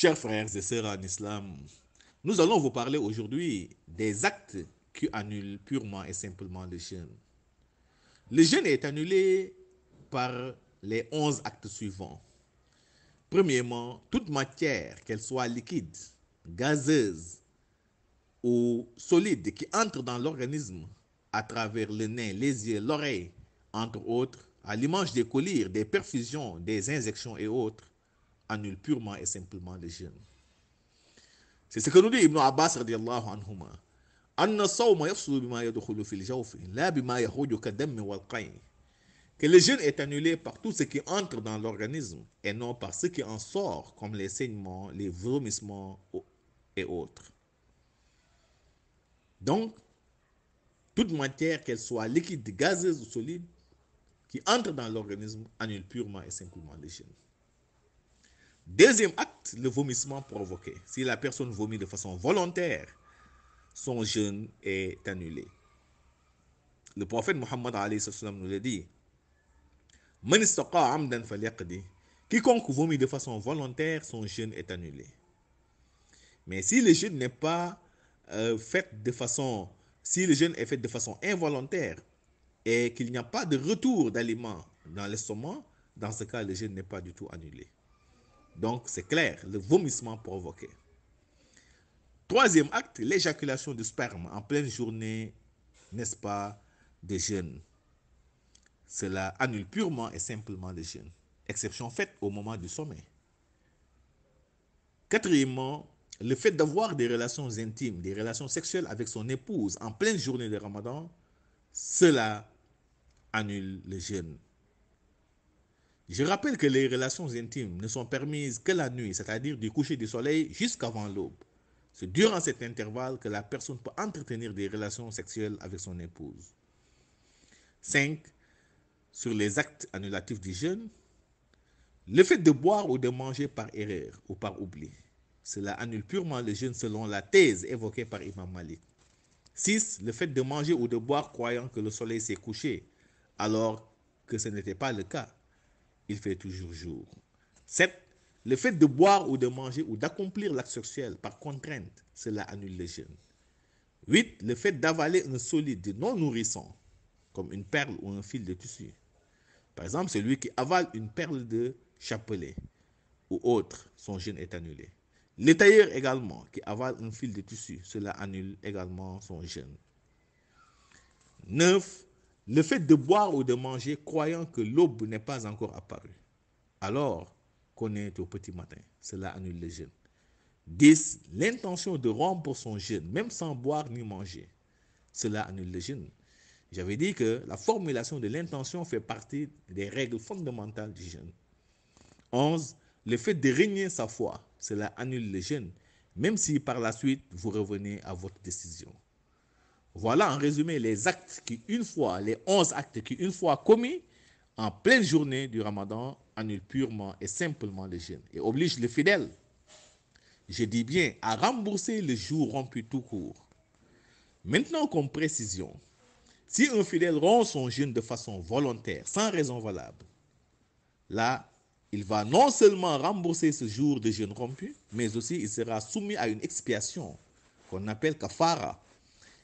Chers frères et sœurs en islam, nous allons vous parler aujourd'hui des actes qui annulent purement et simplement le jeûne. Le jeûne est annulé par les 11 actes suivants. Premièrement, toute matière, qu'elle soit liquide, gazeuse ou solide, qui entre dans l'organisme à travers le nez, les yeux, l'oreille, entre autres, à l'image des collyres, des perfusions, des injections et autres, annule purement et simplement le jeûne. C'est ce que nous dit Ibn Abbas radiallahu anhuma. Que le jeûne est annulé par tout ce qui entre dans l'organisme et non par ce qui en sort, comme les saignements, les vomissements et autres. Donc, toute matière, qu'elle soit liquide, gazeuse ou solide, qui entre dans l'organisme, annule purement et simplement le jeûne. Deuxième acte, le vomissement provoqué. Si la personne vomit de façon volontaire, son jeûne est annulé. Le prophète Mohammed nous l'a dit. Quiconque vomit de façon volontaire, son jeûne est annulé. Mais si le jeûne n'est pas fait de façon, si le jeûne est fait de façon involontaire et qu'il n'y a pas de retour d'aliments dans l'estomac, dans ce cas, le jeûne n'est pas du tout annulé. Donc, c'est clair, le vomissement provoqué. Troisième acte, l'éjaculation du sperme en pleine journée, n'est-ce pas, de jeûne. Cela annule purement et simplement le jeûne. Exception faite au moment du sommeil. Quatrièmement, le fait d'avoir des relations intimes, des relations sexuelles avec son épouse en pleine journée de Ramadan, cela annule le jeûne. Je rappelle que les relations intimes ne sont permises que la nuit, c'est-à-dire du coucher du soleil jusqu'avant l'aube. C'est durant cet intervalle que la personne peut entretenir des relations sexuelles avec son épouse. 5. Sur les actes annulatifs du jeûne, le fait de boire ou de manger par erreur ou par oubli. Cela annule purement le jeûne selon la thèse évoquée par Imam Malik. 6. Le fait de manger ou de boire croyant que le soleil s'est couché, alors que ce n'était pas le cas. Il fait toujours jour. 7. Le fait de boire ou de manger ou d'accomplir l'acte sexuel par contrainte, cela annule le jeûne. 8. Le fait d'avaler un solide non nourrissant, comme une perle ou un fil de tissu. Par exemple, celui qui avale une perle de chapelet ou autre, son jeûne est annulé. Le tailleur également, qui avale un fil de tissu, cela annule également son jeûne. 9. Le fait de boire ou de manger croyant que l'aube n'est pas encore apparue, alors qu'on est au petit matin, cela annule le jeûne. 10. L'intention de rompre son jeûne, même sans boire ni manger, cela annule le jeûne. J'avais dit que la formulation de l'intention fait partie des règles fondamentales du jeûne. 11. Le fait de régner sa foi, cela annule le jeûne, même si par la suite vous revenez à votre décision. Voilà en résumé les actes qui, une fois, les 11 actes qui, une fois commis en pleine journée du Ramadan, annulent purement et simplement le jeûne et obligent le fidèle, je dis bien, à rembourser le jour rompu tout court. Maintenant, comme précision, si un fidèle rompt son jeûne de façon volontaire, sans raison valable, là, il va non seulement rembourser ce jour de jeûne rompu, mais aussi il sera soumis à une expiation qu'on appelle kafara,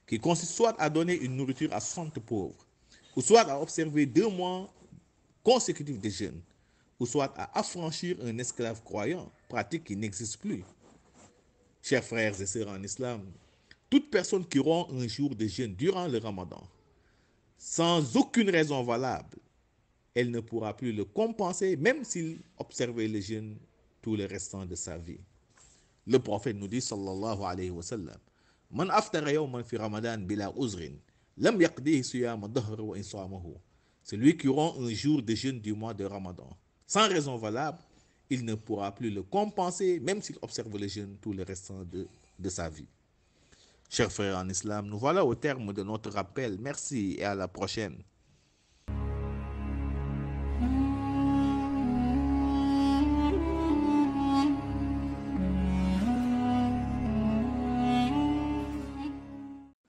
qui consiste soit à donner une nourriture à 60 pauvres, ou soit à observer 2 mois consécutifs de jeûne, ou soit à affranchir un esclave croyant, pratique qui n'existe plus. Chers frères et sœurs en islam, toute personne qui rompt un jour de jeûne durant le Ramadan, sans aucune raison valable, elle ne pourra plus le compenser, même s'il observait le jeûne tout le restant de sa vie. Le prophète nous dit, sallallahu alayhi wa sallam, Man aftara yawman fi Ramadan bila uzrin, lam yaqdihi siyama dahr wa insamahu. Celui qui rompt un jour de jeûne du mois de Ramadan, sans raison valable, il ne pourra plus le compenser, même s'il observe le jeûne tout le restant de sa vie. Chers frères en islam, nous voilà au terme de notre rappel. Merci et à la prochaine.